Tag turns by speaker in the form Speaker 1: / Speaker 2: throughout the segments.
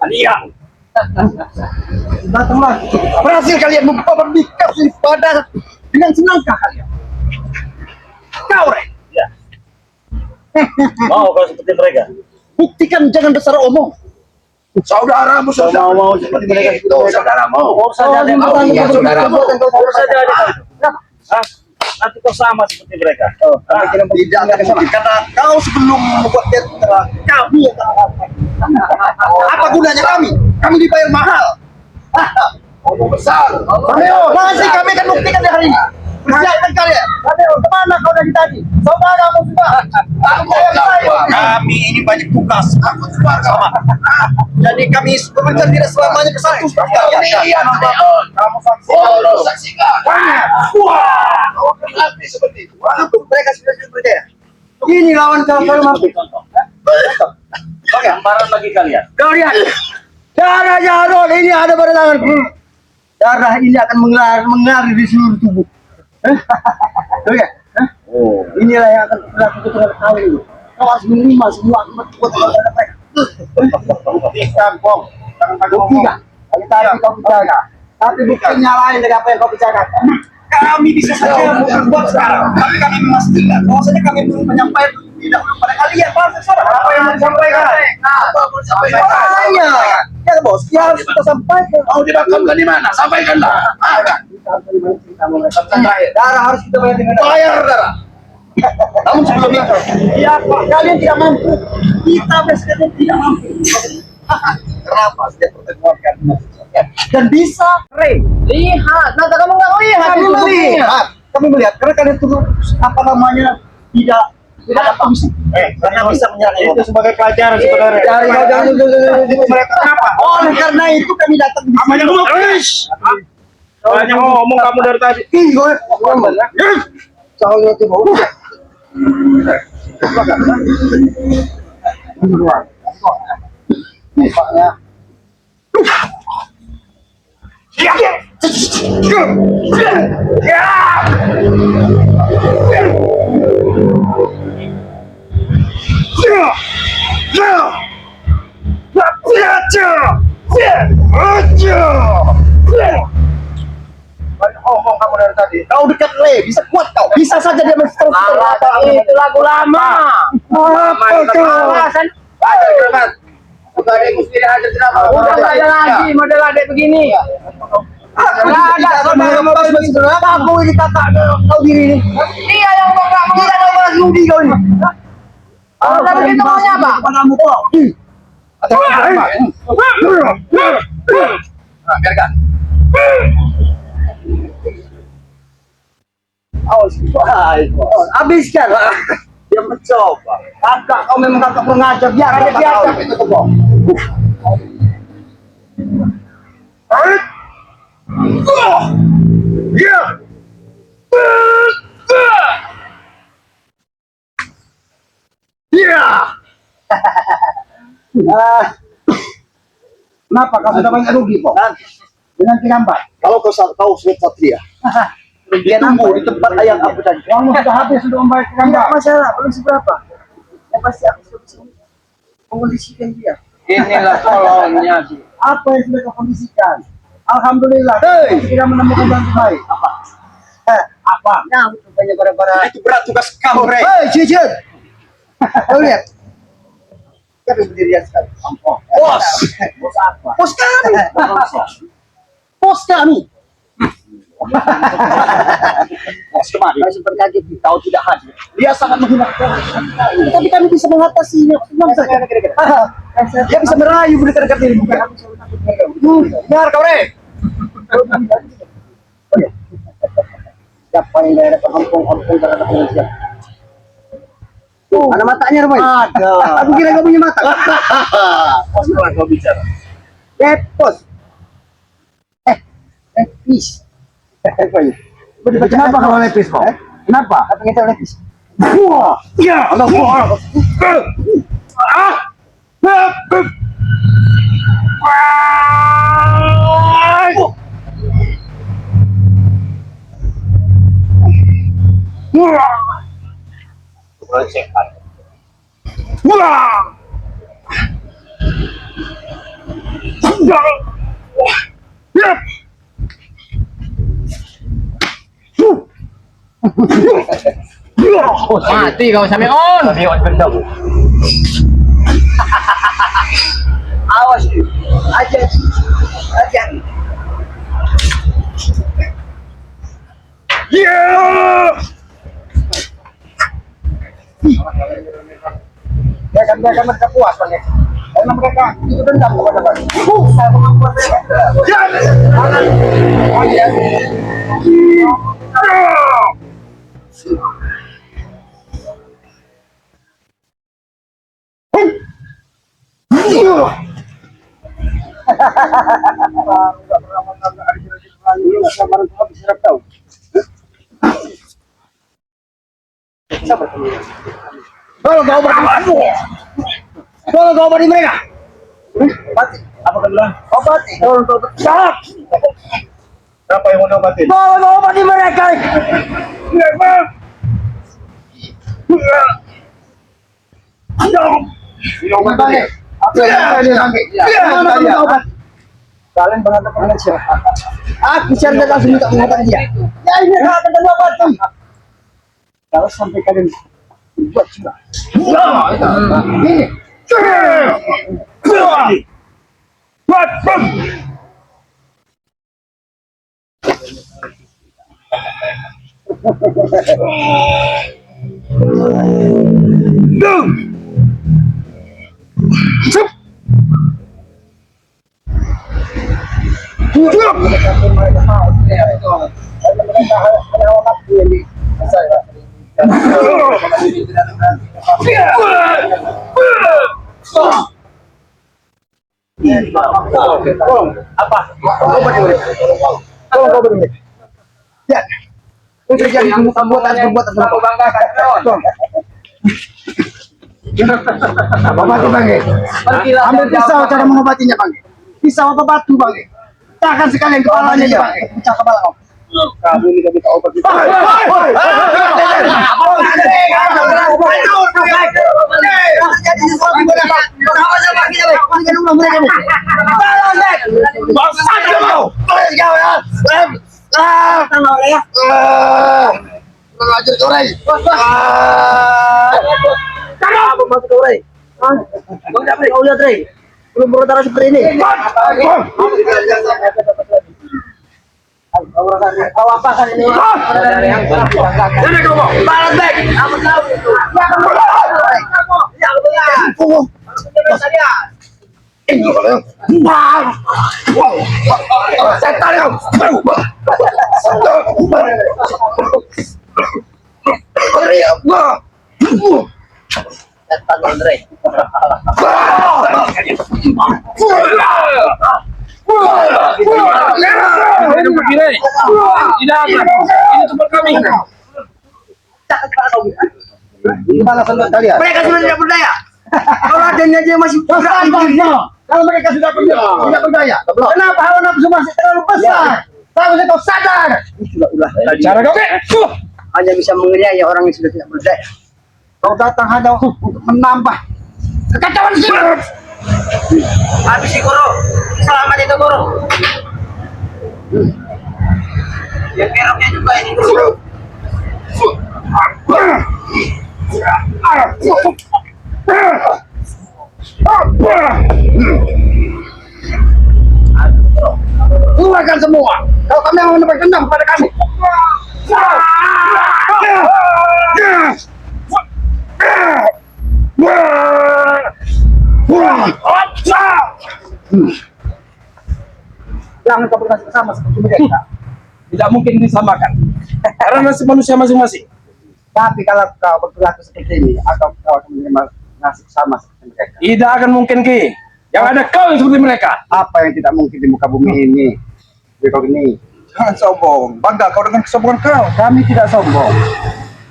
Speaker 1: kalian.
Speaker 2: Datanglah, berhasil kalian memperbikas pada dengan senangkah kalian. Kau, Rek.
Speaker 1: Ya. Mau kau seperti mereka?
Speaker 2: Buktikan, jangan besar omong.
Speaker 3: Saudaramu sudah
Speaker 1: Mau seperti mereka
Speaker 3: itu saudaramu.
Speaker 1: Urus saja deh.
Speaker 3: Iya, saudaramu.
Speaker 1: Urus saja deh. Hah? Nanti kau sama seperti mereka.
Speaker 2: Tidak akan sama. Karena kau sebelum membuat tetra, kami yang apa gunanya kami? Kami dibayar mahal.
Speaker 3: Ngomong besar.
Speaker 2: Romeo, masih kami akan buktikan di hari ini. Siapkan kalian. Romeo, kemana kau dari tadi? Saudaramu sudah. Kami ini banyak tugas. Aku sama. Jadi kami pemerintah tidak selamanya bersatu.
Speaker 3: Kalian kamu saksikan. Wah, kau akan mati seperti itu.
Speaker 2: Mereka sudah percaya. Ini lawan kalau mampu.
Speaker 1: Gambaran bagi kalian.
Speaker 2: Kau lihat. Darah Jarod ini ada pada tanganku. Darah ini akan mengalir di seluruh tubuh. Tuh ya.
Speaker 1: Oh.
Speaker 2: Inilah yang akan dilakukan terhadap kau ini. Kau harus menerima semua akibat perbuatan mereka.
Speaker 3: Buktikan, Bong.
Speaker 2: Buktikan. Tadi kau bicara. Tapi buktinya lain dari apa yang kau bicarakan. Kami bisa saja membuat sekarang, tapi kami memastikan bahwasanya kami belum menyampaikan tidak kepada kalian. Apa yang mau disampaikan? Apa mau disampaikan? Hanya, ya bos, ya harus kita sampaikan.
Speaker 3: Mau dimakamkan di mana? Sampaikanlah.
Speaker 2: Darah harus kita bayar dengan
Speaker 3: Bayar darah.
Speaker 2: namun sebelum itu, ya Pak, kalian tidak mampu. Kita presiden tidak mampu. Kenapa? Setiap pertemuan kami dan bisa
Speaker 4: Lihat, nah kamu nggak lihat.
Speaker 2: kami melihat, karena kalian itu apa namanya tidak ada fungsi. Karena bisa menyerang
Speaker 1: Itu sebagai pelajaran sebenarnya.
Speaker 2: mereka kenapa? Oleh karena itu kami datang di sini.
Speaker 1: Banyak ngomong kamu dari tadi.
Speaker 2: Ih, gue ngomong ya. Soalnya itu mau. Paknya. Ngomong kamu dari tadi. Kau dekat Le, bisa kuat kau. Bisa saja dia
Speaker 4: Itu lagu lama.
Speaker 2: Apa kau?
Speaker 4: Alasan
Speaker 3: Hajar keramat. Bukan ada yang mesti dihajar kenapa?
Speaker 4: udah nggak ada lagi model adek begini.
Speaker 2: Nggak ada saudara. Kamu ini kakak kau diri ini.
Speaker 4: Dia yang mau nggak mau.
Speaker 2: Tidak ada balas budi kau ini.
Speaker 4: Kalau udah begitu maunya apa?
Speaker 2: Kepadamu kok.
Speaker 3: Atau apa? Nah, biarkan.
Speaker 2: Habiskan. Dia mencoba. Kakak kau memang kakak pengajar. Biar dia biasa.
Speaker 3: Itu kebong.
Speaker 2: Kenapa kau sudah banyak rugi kok? Dengan kirambat.
Speaker 3: Kalau kau sudah satria,
Speaker 2: Dia nunggu di tempat ayam aku tadi. Uangmu sudah habis untuk membayar kirambat. Tidak masalah, belum seberapa. Yang pasti aku sudah bisa mengkondisikan dia.
Speaker 4: Inilah tolongnya sih.
Speaker 2: Apa yang sudah kau kondisikan? Alhamdulillah. Kita menemukan jalan terbaik. Apa? Apa? Nah, banyak bara-bara.
Speaker 3: itu berat tugas kamu, Rey.
Speaker 2: Hei, Cicil. Kau lihat. Kita berdirian sekali.
Speaker 3: Bos.
Speaker 2: Bos apa? Bos kami. Bos kami.
Speaker 3: Bos kemari.
Speaker 2: Kau sempat kaget. Kau tidak hadir. Dia sangat menghina kau. Tapi kami bisa mengatasinya. Tenang saja. Dia bisa merayu dekat-dekat ini. Bukan aku selalu takut dengan kau. Dengar kau, Rey. Oh ya. Siapa yang daerah kampung-kampung terhadap manusia? Ada matanya, Roy. Ada. Aku kira kau punya mata.
Speaker 1: Pas setelah kau bicara.
Speaker 2: Pos. Lepis. Kenapa kalau lepis kok? Kenapa? Apa kita lepis? Wah, ya, Allah.
Speaker 1: Sehat.
Speaker 4: Mati kau sampai on.
Speaker 2: Awas tu. Aja. Aja. Biarkan mereka puas bang. Karena mereka itu dendam kepada bang. Saya membuat mereka. Oh iya. Kalau kau beri mereka, mati.
Speaker 1: Apa kan bilang?
Speaker 2: Obati. Kalau kau bercakap,
Speaker 1: Siapa yang mau obatin?
Speaker 2: kau beri mereka. Kalian berantem dengan siapa? Aku cari langsung minta pengobatan dia. Ya ini hak dan obat. Kalau sampai kalian buat juga. Ini.
Speaker 1: Apa?
Speaker 2: Kau beri. Ya. Itu jadi perbuatan
Speaker 4: Aku banggakan on.
Speaker 2: Obati bang. Ambil pisau cara mengobatinya bang. Pisau apa batu bang? Tahan sekalian kepalanya ya bang. Pecah kepala kau.
Speaker 1: Kamu ini minta obat itu.
Speaker 2: Belum berdarah seperti ini. Kau apa kan ini?
Speaker 4: Jadi kau mau balas back. Apa tahu itu? Ini begini. Tidak akan. Ini tempat kami.
Speaker 2: Gimana sangat kalian?
Speaker 4: Mereka sudah tidak berdaya.
Speaker 2: Kalau adanya aja masih kalau mereka sudah tidak berdaya, kenapa hawa nafsu masih terlalu besar? Seharusnya kau sadar.
Speaker 1: Cara kau
Speaker 2: Hanya bisa menganiaya orang yang sudah tidak berdaya. Kau datang hanya untuk menambah kekacauan sini.
Speaker 4: Habis si Guru. Selamat itu Guru. Yang keroknya juga ini Guru.
Speaker 2: Keluarkan semua. Kalau kami yang mendapat dendam pada kami. Jangan kau berkasih sama seperti mereka.
Speaker 1: tidak mungkin disamakan. Karena nasib manusia masing-masing.
Speaker 2: Tapi kalau kau berperilaku seperti ini, kau akan menerima nasib sama seperti mereka.
Speaker 1: Tidak akan mungkin Ki. Yang ada kau yang seperti mereka.
Speaker 2: Apa yang tidak mungkin di muka bumi ini? Kau ini.
Speaker 3: Jangan sombong. Bangga kau dengan kesombongan kau.
Speaker 2: Kami tidak sombong.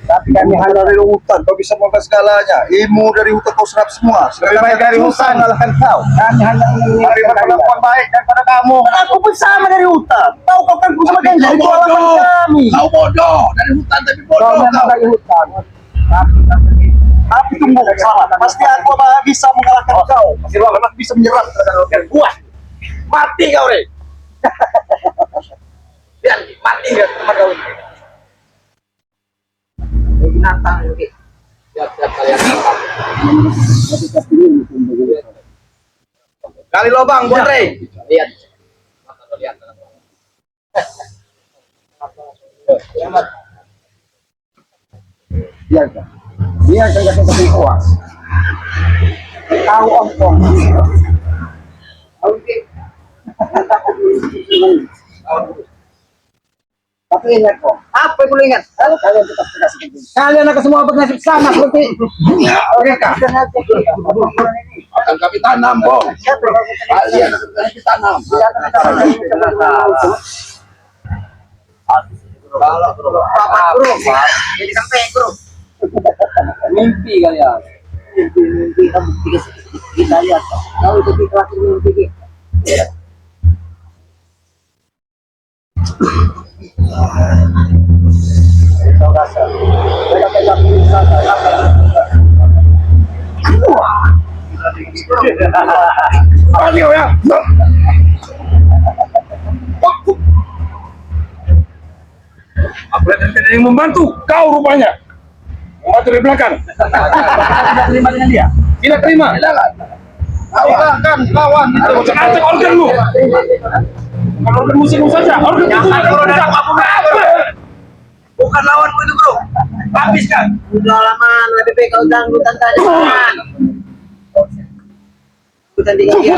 Speaker 2: Tapi kami hanya
Speaker 3: Dari hutan kau bisa mengubah segalanya. Ilmu dari hutan kau serap semua.
Speaker 2: lebih baik dari hutan.
Speaker 3: Mengalahkan kau.
Speaker 2: Kami hanya
Speaker 3: Mari berpendapat baik daripada kamu.
Speaker 2: Aku bersama dari hutan. Tahu kau kan bersama dengan dari
Speaker 3: bodoh.
Speaker 2: kami.
Speaker 3: Kau bodoh dari hutan tapi
Speaker 2: Kau
Speaker 3: bodoh
Speaker 2: memang
Speaker 3: kau.
Speaker 2: dari hutan.
Speaker 3: Tapi tunggu salah. Pasti aku bisa mengalahkan kau. Pasti memang bisa menyerang terhadap kalian. Kuat.
Speaker 4: Mati kau, Rey. Lihat, mati nggak tempat kau ini. Binatang ini. Lihat kalian.
Speaker 3: Kali lubang buat Rey.
Speaker 4: Lihat. Lihat.
Speaker 2: Biar kan kasih kuas. Tahu ompong. Oke. Tapi ingat kok. Apa yang perlu ingat? Kalau kalian tetap kasih penting. Kalian akan semua bernasib sama seperti. Oke kak.
Speaker 3: Akan kami tanam, Bong. Kalian akan kami tanam.
Speaker 4: Kalau bro, jadi sampai bro. Mimpi kalian.
Speaker 2: Mimpi kamu kita lihat. Kau itu di kelas mimpi. Kau rasa. Mereka pegang
Speaker 3: Ayo ya.
Speaker 1: Aku lihat ada yang membantu. Kau rupanya. Membantu dari belakang.
Speaker 2: tidak terima dengan dia.
Speaker 1: Tidak terima.
Speaker 3: Kan kawan
Speaker 1: Ada bocah acak organmu. Kalau organ musikmu saja. Organ itu
Speaker 4: Bukan lawanmu itu bro. Habiskan. Udah lama lebih baik kau ganggu tante jangan. Kita tinggal dia.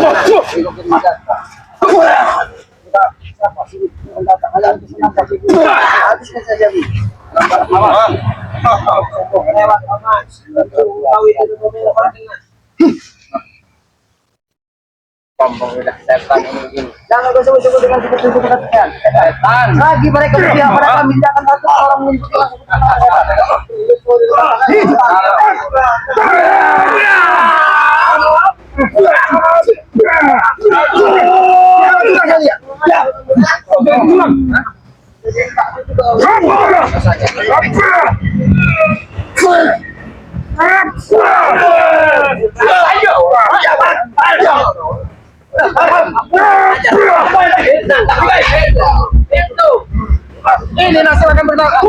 Speaker 4: Habiskan saja bi. Lewat aman. Kau itu mobil orang dengar. Jangan bersebut-sebut dengan sebut-sebut kekatian. Lagi mereka berpihak pada kami, jangan satu orang mengikuti ini nasib akan bernafas.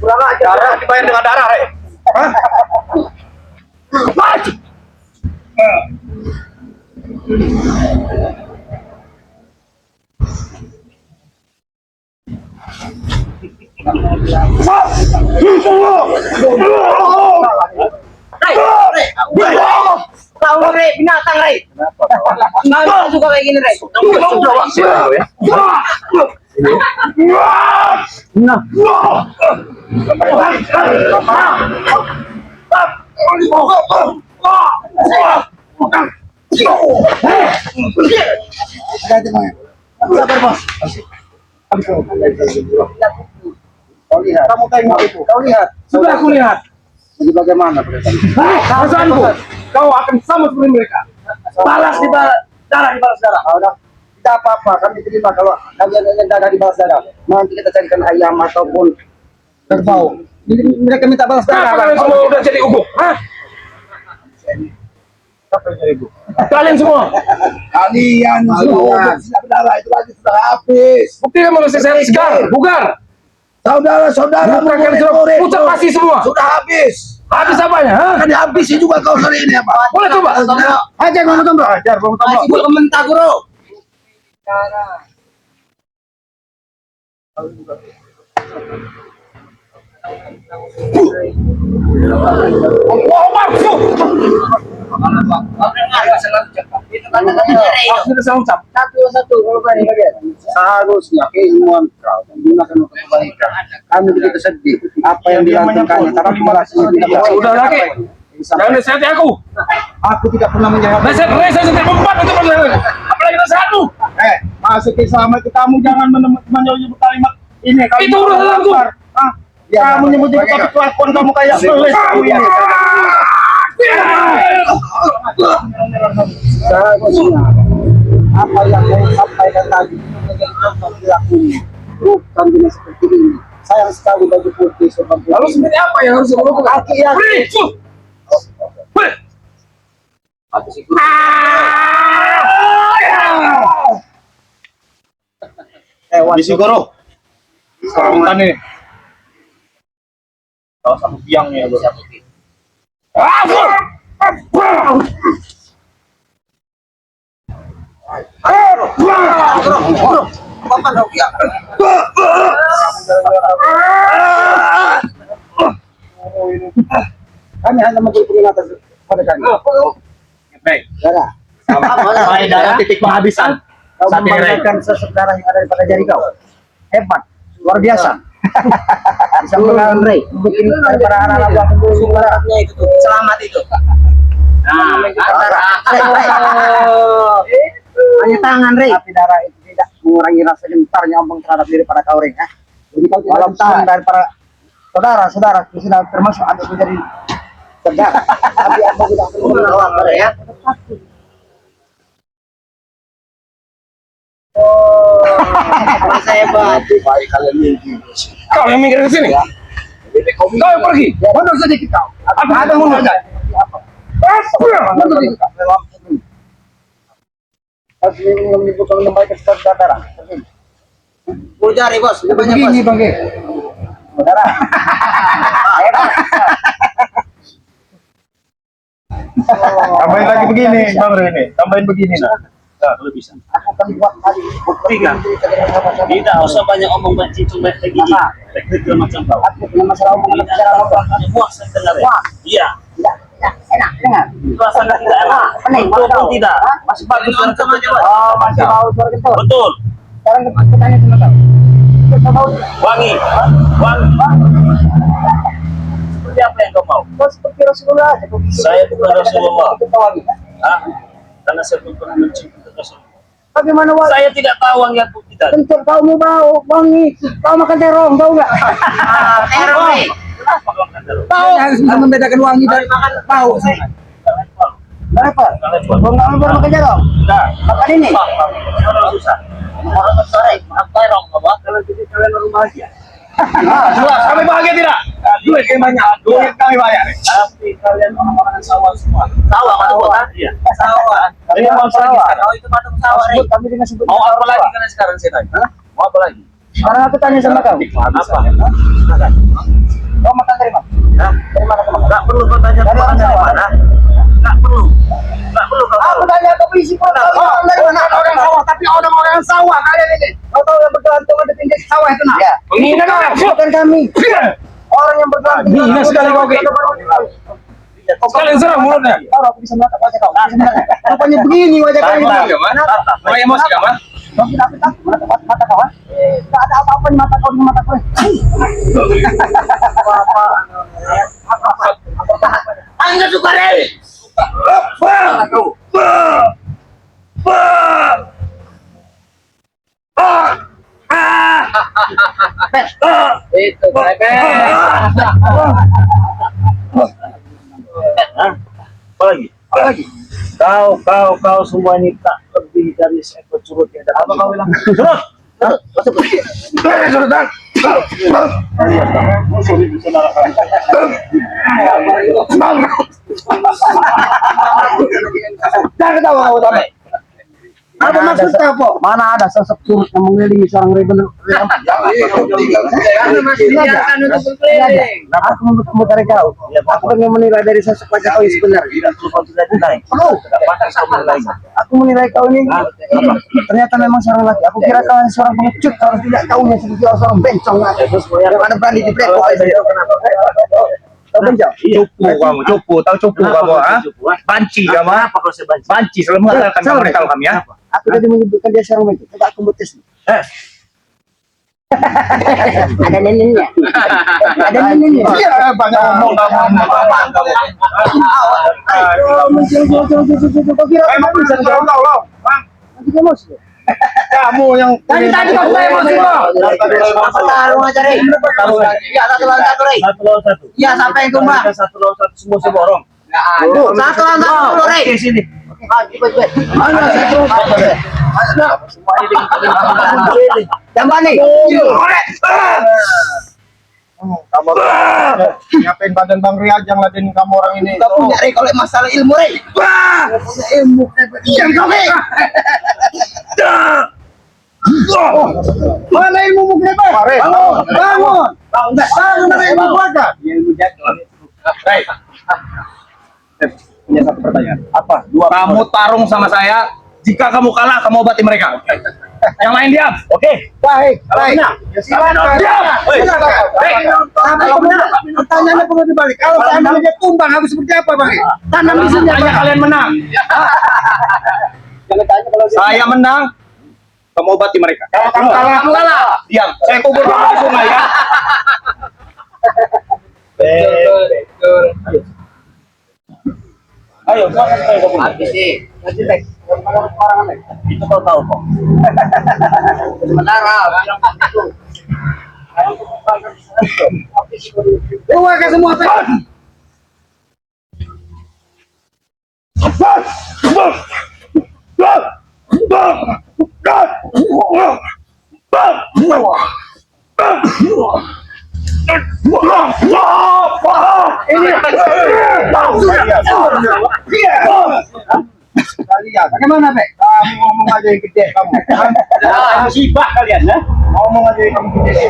Speaker 4: Kurang ajar.
Speaker 1: darah dibayar dengan darah, Rey. Maju.
Speaker 4: Tahu Rey, binatang Rey. Nggak suka kayak gini Rey.
Speaker 2: Sabar bos. Kau lihat. Kamu tengok itu. Kau lihat.
Speaker 1: Sudah aku lihat.
Speaker 2: Jadi bagaimana perasaan?
Speaker 1: Perasaanku, kau akan sama seperti mereka. Balas di darah dibalas darah.
Speaker 2: Udah. Tidak apa-apa. Kami terima kalau kalian ingin darah dibalas darah. Nanti kita carikan ayam ataupun kerbau. Jadi mereka minta balas darah.
Speaker 1: Kalian semua udah jadi uguh. Hah? Kalian semua.
Speaker 3: Kalian semua sudah berdarah itu lagi sudah habis.
Speaker 1: Buktikan manusia sehat segar, bugar.
Speaker 3: Saudara-saudara
Speaker 1: Bukan kalian sudah pucat pasti semua.
Speaker 3: sudah habis.
Speaker 1: Habis apanya? Hah?
Speaker 3: Akan dihabisi juga kau hari ini apa?
Speaker 1: Boleh coba?
Speaker 2: Ajar bang Tombro. Ajar bang Tombro.
Speaker 4: Masih belum mentah bro.
Speaker 1: Allah Akbar.
Speaker 4: Itu kata-kata Rey.
Speaker 1: Sudah saya ucap.
Speaker 2: Satu kalau berani kalian. Seharusnya keilmuan kau dan gunakan untuk kebaikan. Kami begitu sedih. Apa yang dilakukannya, tapi balasnya tidak baik.
Speaker 1: Sudah lagi. Jangan nasihati aku.
Speaker 2: Aku tidak pernah menjahat.
Speaker 1: Nasihat Rey saya setiap membuat untuk menjaga. Apalagi nasihatmu.
Speaker 2: Masuk Islam itu kamu jangan menyebut kalimat ini.
Speaker 1: Itu urusanku.
Speaker 2: Kamu menyebut tapi kelakuan kamu kayak selis kamu ini. Seharusnya apa yang saya sampaikan tadi menjadi contoh perilakunya. Bukan dengan seperti ini. sayang sekali baju putih serban putih.
Speaker 1: Lalu sebenarnya apa yang harus kamu lakukan?
Speaker 2: Kaki ya.
Speaker 1: Beri, su. Beri.
Speaker 4: Habis itu.
Speaker 3: Misi Goro.
Speaker 1: Sarangan nih.
Speaker 3: Salah satu biangnya Goro.
Speaker 2: Apa dong ya? Kami hanya memberi peringatan pada kami.
Speaker 1: Baik.
Speaker 2: Darah,
Speaker 3: Baik, darah titik penghabisan.
Speaker 2: kau
Speaker 3: Saat ini, Ray.
Speaker 2: membanggakan sesek darah yang ada pada jari kau. Hebat, luar biasa. Bisa mengenal Ray, bikin para anak-anak buat
Speaker 4: Syaratnya itu tuh, selamat itu. Nah,
Speaker 2: hanya tangan Ray. Tapi darah itu tidak mengurangi rasa gentarnya ombang terhadap diri para kau Ray. Jadi kau tidak tangan dari para saudara-saudara sudah termasuk anak menjadi saudara. Tapi abang tidak perlu melawan ya.
Speaker 4: Saya hebat.
Speaker 3: Baik kalian mimpi.
Speaker 1: Kau yang minggir ke sini. Kau yang pergi.
Speaker 2: Mundur sedikit kau.
Speaker 1: Aku ada mundur.
Speaker 2: Mundur sedikit kau. Harus menimbulkan kembali ke saudara.
Speaker 4: Mau cari bos, banyak bos.
Speaker 2: Begini bang, saudara.
Speaker 3: Tambahin lagi begini, Bang Rene. Tambahin begini nah. Nah, kalau bisa.
Speaker 2: Aku akan buat hari.
Speaker 5: Tiga. Tidak usah banyak omong banci cuma lagi kecil macam kau.
Speaker 2: Aku punya masalah umum dengan bicara apa?
Speaker 5: Puas sebenarnya.
Speaker 2: Wah.
Speaker 5: Iya.
Speaker 2: Tidak, enak, dengar.
Speaker 5: Rasanya tidak enak.
Speaker 2: Pening,
Speaker 5: Betul
Speaker 2: kau.
Speaker 5: tidak.
Speaker 2: Hah?
Speaker 5: Masih bagus suara kentut.
Speaker 2: Oh, masih bau suara kentut.
Speaker 5: Betul.
Speaker 2: Sekarang kita tanya sama kau. Kita bau.
Speaker 5: Wangi. Wangi. Seperti apa yang kau mau?
Speaker 2: Kau seperti Rasulullah aja. Kau bisa-
Speaker 5: Saya bukan Rasulullah.
Speaker 2: Kita wangi, kan?
Speaker 5: Hah? Karena saya belum pernah mencium kentut Rasulullah.
Speaker 2: Bagaimana wangi?
Speaker 5: Saya tidak tahu wangi atau tidak.
Speaker 2: Kentut kau mau bau, wangi. Kau makan terong, tahu nggak?
Speaker 4: Terong nih.
Speaker 5: Kenapa kau makan terus?
Speaker 2: Tahu. Harus membedakan wangi dari makan bau. Kenapa? Kau nggak mau makan terong?
Speaker 5: Tidak.
Speaker 2: Makan ini.
Speaker 5: Orang susah. Orang sore. Apa yang kamu? Kalau jadi kalian orang bahagia.
Speaker 1: Jelas, kami bahagia tidak? Duit kami banyak. Duit kami banyak nih.
Speaker 5: Tapi kalian orang-orang sawah semua. Sawah mana kota? Iya.
Speaker 4: Sawah.
Speaker 5: Jadi mau apa lagi sekarang?
Speaker 4: Oh itu patung sawah nih.
Speaker 2: Sebut kami dengan sebut.
Speaker 5: Mau apa lagi kalian sekarang saya tanya? Mau apa lagi?
Speaker 2: Sekarang aku tanya sama kau.
Speaker 5: Apa?
Speaker 2: Kau makan dari mana?
Speaker 5: Hah?
Speaker 2: Dari mana kau makan?
Speaker 5: Nggak perlu kau tanya
Speaker 2: Dari
Speaker 5: kau
Speaker 2: orang
Speaker 5: dari
Speaker 2: sawah.
Speaker 5: mana? Nggak perlu. Nggak perlu kau tahu.
Speaker 2: Aku tanya kau isi kau tahu makan dari mana? Orang sawah, tapi orang sawah kalian ini. Kau tahu yang bergantung ada pinggir sawah itu nak?
Speaker 3: Ya.
Speaker 1: Penghina kau.
Speaker 2: Bukan kami. Orang yang bergantung.
Speaker 1: Hina sekali kau, Ki. Sekalian serang mulutnya.
Speaker 2: Tahu aku bisa menatap wajah kau. Rupanya begini wajah kau ini.
Speaker 1: Mau emosi kamu?
Speaker 2: Kau tidak takut menatap mata kau? Tidak ada apa-apa di mata kau dengan mata kau.
Speaker 5: Angkat suka deh.
Speaker 4: Itu
Speaker 5: Apa lagi? Kau semua ini tak lebih dari seekor curut yang ada. Apa kau bilang? Curut.
Speaker 2: Jangan ketawa kau sampai. Apa maksudnya apa? Mana ada sosok curut yang mengelilingi seorang rebel? Aku mau dari kau. Aku ingin menilai dari sosok wajah kau yang sebenarnya.
Speaker 5: Tidak perlu kau tidak nilai.
Speaker 2: Perlu.
Speaker 5: Tidak pantas kau menilai.
Speaker 2: Aku menilai kau ini ternyata memang seorang laki. Aku kira kau seorang pengecut. Kau tidak tahunya seperti seorang bencong. Yang ada berani di blackout. Kau bencong.
Speaker 3: Cupu kamu, cupu. Tahu cupu kamu, ah? Banci kamu, ah?
Speaker 5: Apa kau sebanci?
Speaker 3: Banci selalu mengatakan kamu beritahu kami, ya?
Speaker 2: Aku tadi menyebutkan dia seorang bencong. Coba aku buat tes. Ada neneknya. Ada neneknya.
Speaker 3: Iya, banyak ngomong kamu.
Speaker 2: Kau kira
Speaker 3: Emang
Speaker 2: bisa
Speaker 3: tahu,
Speaker 2: nanti emosi.
Speaker 3: kamu yang
Speaker 2: Tadi kau emosi kau.
Speaker 4: Tarung aja Rey. Iya satu lawan satu Rey.
Speaker 5: Satu lawan satu.
Speaker 4: Iya sampai yang tumbang.
Speaker 5: Satu lawan satu semua saya borong.
Speaker 4: Satu lawan satu dulu Rey.
Speaker 5: Di sini.
Speaker 4: Yang mana nih?
Speaker 3: Kamu ngapain badan Bang Riyad yang ladenin kamu orang ini?
Speaker 2: Kita punya Rey kalau masalah ilmu Rey. Wah, punya ilmu diam kau Rey. Mana ilmu mukanya Pak? Bangun. Bangun dari ilmu keluarga. Ilmu jatuh.
Speaker 3: Hei. Punya satu pertanyaan.
Speaker 1: Apa? Kamu tarung sama saya. Jika kamu kalah, kamu obati mereka. Yang lain diam. Oke.
Speaker 2: Baik, baik.
Speaker 3: Ya silakan.
Speaker 1: Diam.
Speaker 2: Silakan. Kalau menang, pertanyaannya perlu dibalik. Kalau seandainya dia tumbang, harus seperti apa, Bang? Tanam di sini.
Speaker 1: Hanya kalian menang.
Speaker 2: Jangan tanya kalau
Speaker 1: Saya menang. Kamu obati mereka.
Speaker 3: Kalau kamu kalah,
Speaker 1: Diam. Saya kubur kamu di sungai ya. Ayo, silakan saya gabung. Itu kau tahu kok.
Speaker 2: sementara. Keluar ke semua.
Speaker 3: kalian.
Speaker 2: Bagaimana, Pak?
Speaker 3: Kamu ngomong aja yang gede kamu.
Speaker 1: Musibah kalian ya.
Speaker 3: Ngomong aja yang kamu gede.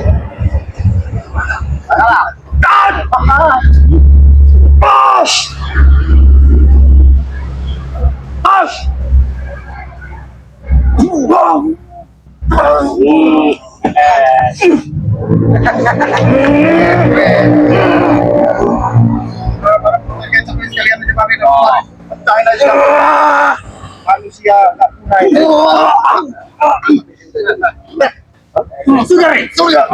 Speaker 3: Sekalian menyebarin pecahin aja. Manusia nggak tunai.
Speaker 1: Sudah.
Speaker 2: Itu yang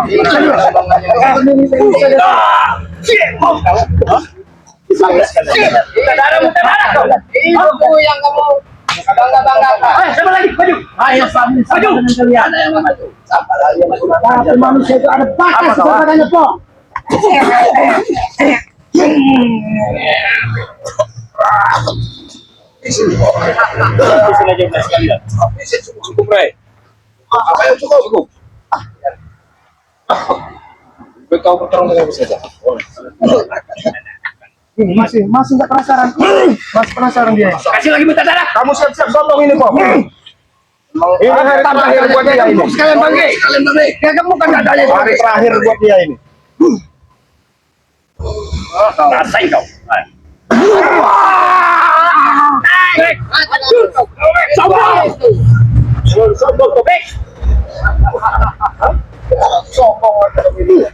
Speaker 2: kamu bangga-banggakan.
Speaker 1: Siapa lagi? Maju. Ayo, maju.
Speaker 2: Ada yang maju. Siapa lagi yang maju? Tapi manusia itu ada batas kepadanya, Pong.
Speaker 1: Cukup, Ray.
Speaker 3: Ayo cukup. Kau bertarung dengan saja.
Speaker 2: Ini masih nggak penasaran.
Speaker 3: Masih penasaran dia.
Speaker 1: Kasih lagi minta darah.
Speaker 3: Kamu siap-siap sotong ini, Pok. Ini hari terakhir buat dia ini.
Speaker 2: Sekalian bangga. Ya kamu kan nggak ada
Speaker 3: Hari terakhir buat dia ini.
Speaker 1: Rasain kau. Sombong kau, Bek.
Speaker 3: Sombong aja ini.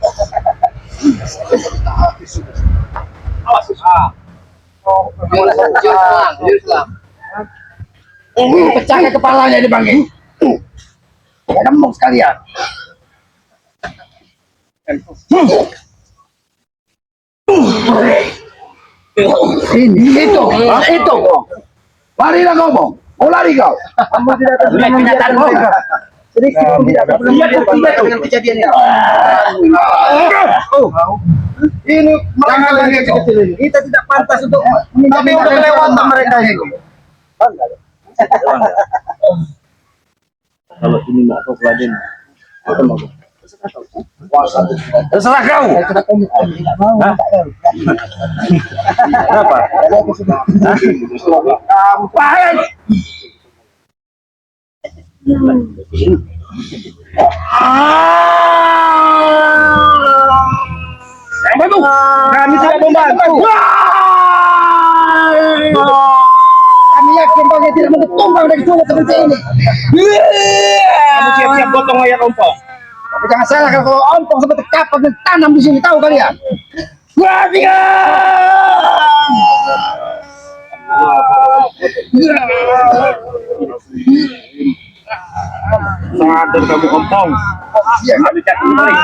Speaker 2: Pecah ke kepalanya ini, Bang. Ya nembung sekalian. Ini itu. Larilah kau, Bang. Mau lari kau. Kamu tidak akan
Speaker 1: Lihat kenyataan kau.
Speaker 2: sedikit pun tidak akan
Speaker 1: Lihat buktinya tuh.
Speaker 2: dengan kejadian ini.
Speaker 3: Ini
Speaker 2: Jangan lagi kecil ini. Kita tidak pantas untuk
Speaker 3: tapi udah kelewatan mereka ini.
Speaker 5: Kalau ini nggak tahu Raden, apa mau?
Speaker 1: Terserah kau. Kenapa? Pahit. Bantu. Kami tidak membantu.
Speaker 2: Kami yakin Bang tidak mau tumbang dari sungai seperti ini.
Speaker 1: Kamu siap-siap potong ayat ompong.
Speaker 2: Tapi jangan salah kalau ompong seperti kapak dan tanam di sini, tahu kalian?
Speaker 1: Sadar kamu ompong. Kami jatuh balik.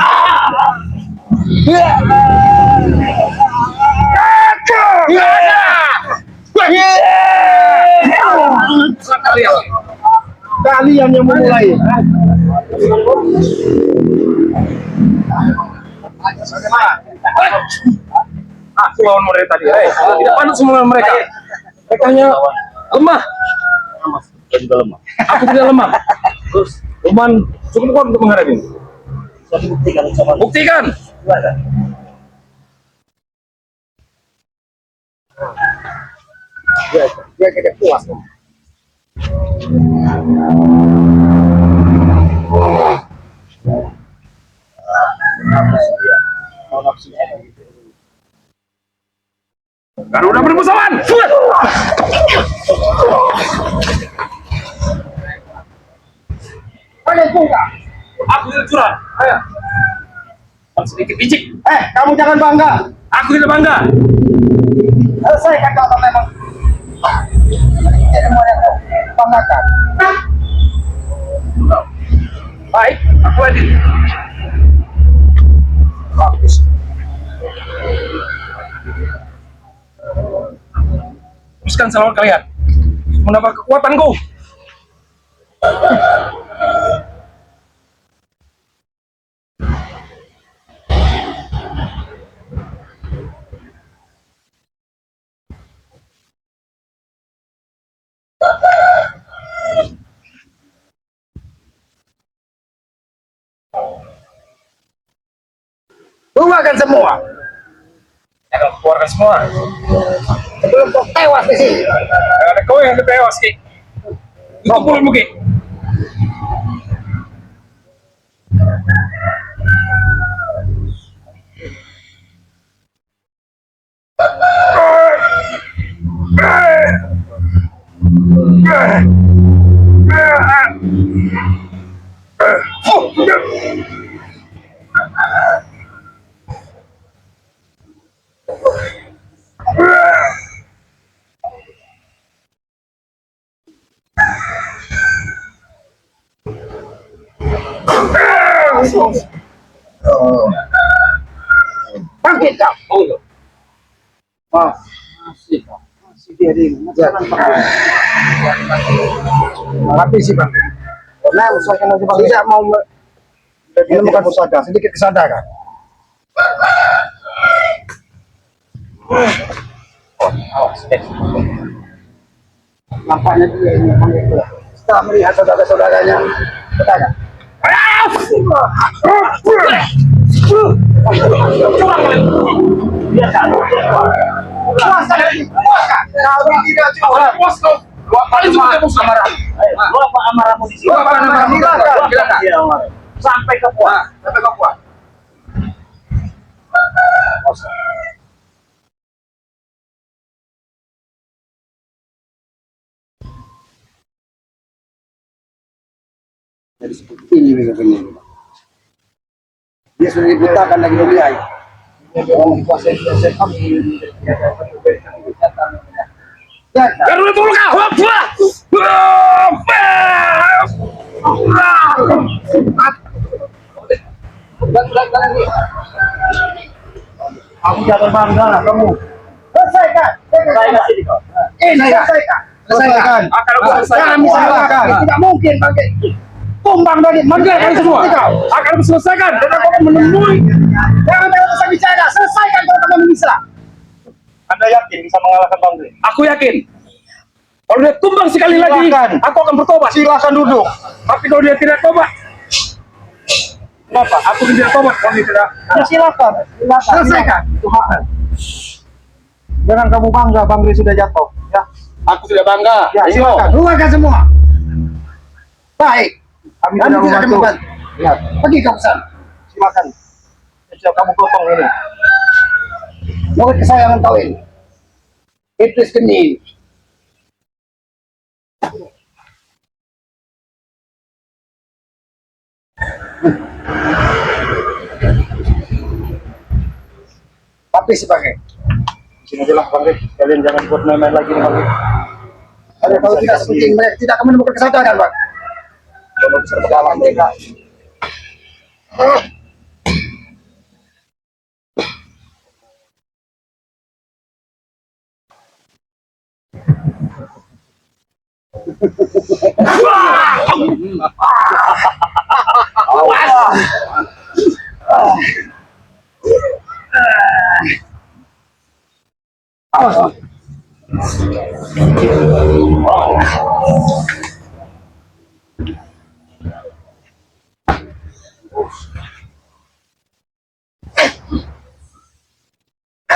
Speaker 3: Kalian yang memulai.
Speaker 1: Aku lawan mereka tadi. Tidak pandai semua mereka. Mereka hanya lemah.
Speaker 5: Saya juga lemah.
Speaker 1: Aku tidak lemah. Terus, Roman cukup kuat untuk menghadapi.
Speaker 5: Saya buktikan sama.
Speaker 1: Buktikan.
Speaker 5: Ada.
Speaker 2: Dia tidak puas.
Speaker 1: Garuda bermusawan.
Speaker 2: Ada buka.
Speaker 1: Aku tidak curang. Ayo. Sedikit licik.
Speaker 2: Kamu jangan bangga.
Speaker 1: Aku tidak bangga.
Speaker 2: Selesaikan kalau memang tidak mau yang banggakan.
Speaker 1: Baik, aku adil.
Speaker 2: Bagus.
Speaker 1: Teruskan salawat kalian. Menambah kekuatanku.
Speaker 2: Keluarkan semua.
Speaker 1: Akan keluarkan semua.
Speaker 2: Sebelum kau tewas di sini.
Speaker 1: Ada kau yang tewas, Ki. Itu mulut Ki.
Speaker 2: Bangkit kau. Masih dia di tapi sih bang. Nah, usahakan aja bang. Tidak mau menemukan usaha, sedikit kesadaran. Nampaknya dia ini setelah melihat saudara-saudaranya bertanya.
Speaker 5: Luapa amarahmu di sini. Sampai ke puas.
Speaker 2: Jadi seperti ini begini. Dia sudah dibutakan lagi lebih baik. Orang dikuasai
Speaker 1: Garuda tolong kau.
Speaker 2: Kamu jangan bangga, kamu. Selesaikan. Selesaikan.
Speaker 1: Akan aku selesaikan.
Speaker 2: Kami silakan. Tidak mungkin pakai tumbang dari
Speaker 1: Manggil kalian semua. Akan aku selesaikan dan aku akan menemui.
Speaker 2: Jangan terlalu bicara. Selesaikan kalau kamu bisa.
Speaker 3: Anda yakin bisa mengalahkan Bang Dri?
Speaker 1: Aku yakin. Kalau dia tumbang sekali lagi,
Speaker 3: Silakan.
Speaker 1: aku akan bertobat.
Speaker 3: Silakan duduk.
Speaker 1: Tapi kalau dia tidak tobat, kenapa? Aku tidak tobat kalau dia tidak.
Speaker 3: Ya silakan.
Speaker 2: Selesaikan.
Speaker 3: Jangan kamu bangga Bang Dri sudah jatuh. Ya.
Speaker 1: Aku tidak bangga.
Speaker 3: Ya,
Speaker 1: Ayo.
Speaker 3: silakan.
Speaker 2: Keluarkan semua. Baik.
Speaker 3: Kami
Speaker 2: Kami
Speaker 3: tidak
Speaker 2: tidak akan
Speaker 3: membantu.
Speaker 2: membantu.
Speaker 3: Ya,
Speaker 2: Pergi kau ke sana.
Speaker 3: silakan. Siap kamu potong ini.
Speaker 2: Murid kesayangan kau ini. Iblis kening. Tapi sebagai
Speaker 3: Sini aja lah Bang Dri. Kalian jangan buat main-main lagi nih Bang Dri.
Speaker 2: ada kalau tidak seperti ini, mereka tidak akan menemukan kesadaran, Bang.
Speaker 3: Kalau bisa berjalan mereka.
Speaker 2: Awas.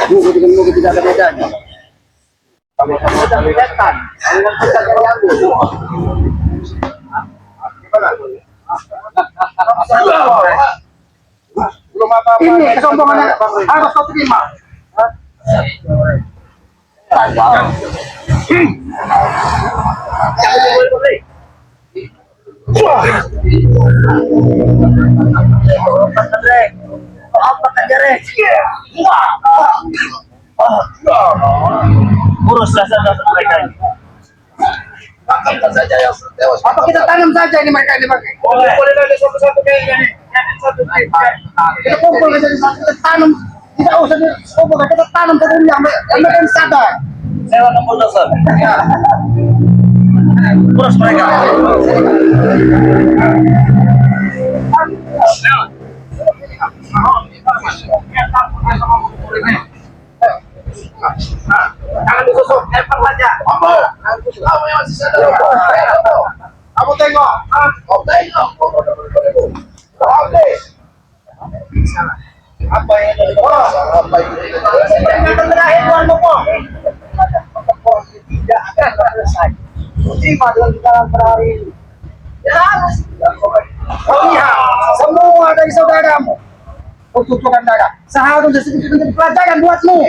Speaker 2: Muka dengan muka tidak ada bedanya.
Speaker 4: Sedang setan. Aliran setan yang diambil.
Speaker 3: Belum apa-apa.
Speaker 2: Ini kesombongan harus kau terima.
Speaker 5: Urus dasar-dasar mereka ini.
Speaker 1: Makamkan saja yang tewas.
Speaker 2: Apa kita tanam saja ini mereka ini pakai?
Speaker 1: Boleh ada satu-satu kayaknya nih. Satu
Speaker 2: Kita kumpul ke jadi satu, kita tanam. Tidak usah dikumpul, kita tanam ke dunia. Yang mereka sadar.
Speaker 5: Sewa dasar. Urus mereka.
Speaker 2: Jangan disusuk, lempar saja.
Speaker 1: Kamu yang masih sadar.
Speaker 2: Kamu tengok.
Speaker 1: Kau tengok. Oke. Apa yang ada di bawah? Apa yang ada di bawah?
Speaker 2: Yang terakhir Tuhan Bopo. Tidak akan selesai. Terima dengan jalan terakhir ini. Ya, kau lihat semua dari saudaramu. Pertutukan darah. Seharusnya sedikit menjadi pelajaran buatmu.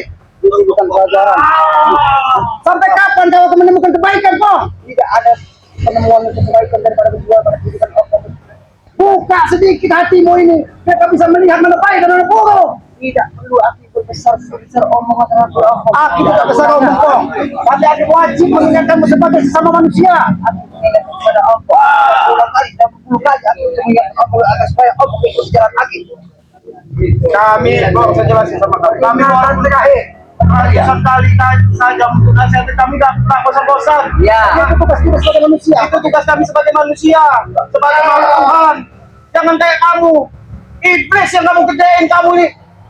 Speaker 2: Bukan pelajaran. Sampai kapan kau akan menemukan kebaikan kau? Tidak ada penemuan kebaikan daripada berjuang pada kehidupan kau. Buka sedikit hatimu ini. Mereka bisa melihat mana baik dan mana buruk. Tidak perlu aku berbesar omongan dengan aku. Aku tidak besar omong kau. Tapi aku wajib mengingatkanmu sebagai sesama manusia. Aku mengingat kepada Allah. 10 kali dan 10 kali aku mengingat Allah agar supaya Allah ikut jalan lagi.
Speaker 3: Kami mau saya jelasin sama kamu. Kami orang terakhir. Sekali saja untuk nasihat kami tidak pernah bosan-bosan.
Speaker 2: Ya. Itu tugas kita sebagai manusia.
Speaker 3: Itu tugas kami sebagai manusia, sebagai makhluk Tuhan. Jangan kayak kamu, iblis yang kamu kerjain kamu ini.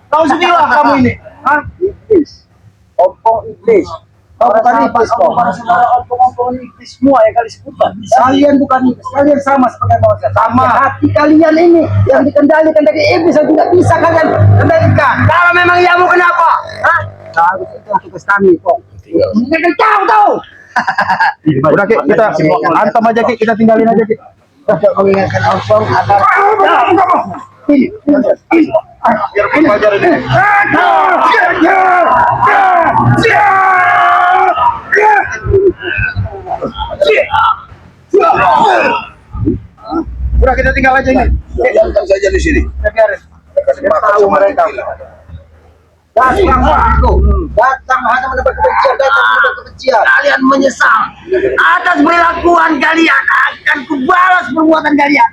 Speaker 3: Tahu sendirilah kamu ini.
Speaker 2: Hah? Iblis. Ompong iblis. Kau bukan iblis kau.
Speaker 5: Ompong iblis semua yang kali sebutkan.
Speaker 2: Kalian bukan iblis. Kalian sama sebagai manusia. Sama. Hati kalian ini yang dikendalikan dari iblis yang tidak bisa kalian kendalikan. Kalau memang iya mau kenapa? Hah? Harus itu tugas kami kok. Jangan kau tahu.
Speaker 3: Udah Ki, kita hantam aja Ki, kita tinggalin aja Ki.
Speaker 2: Untuk mengingatkan Ompong agar ini.
Speaker 3: Biar pelajar ini.
Speaker 2: Udah kita tinggal aja ini.
Speaker 1: Diamkan saja di sini.
Speaker 2: Kita biarin.
Speaker 1: Kasih
Speaker 2: Kita
Speaker 1: makan
Speaker 2: tahu
Speaker 1: sama
Speaker 2: mereka.
Speaker 1: gila.
Speaker 2: Datang aku. Datang hanya mendapat kebencian. Datang mendapat kebencian. Kalian menyesal atas perilakuan kalian. Akan kubalas perbuatan kalian.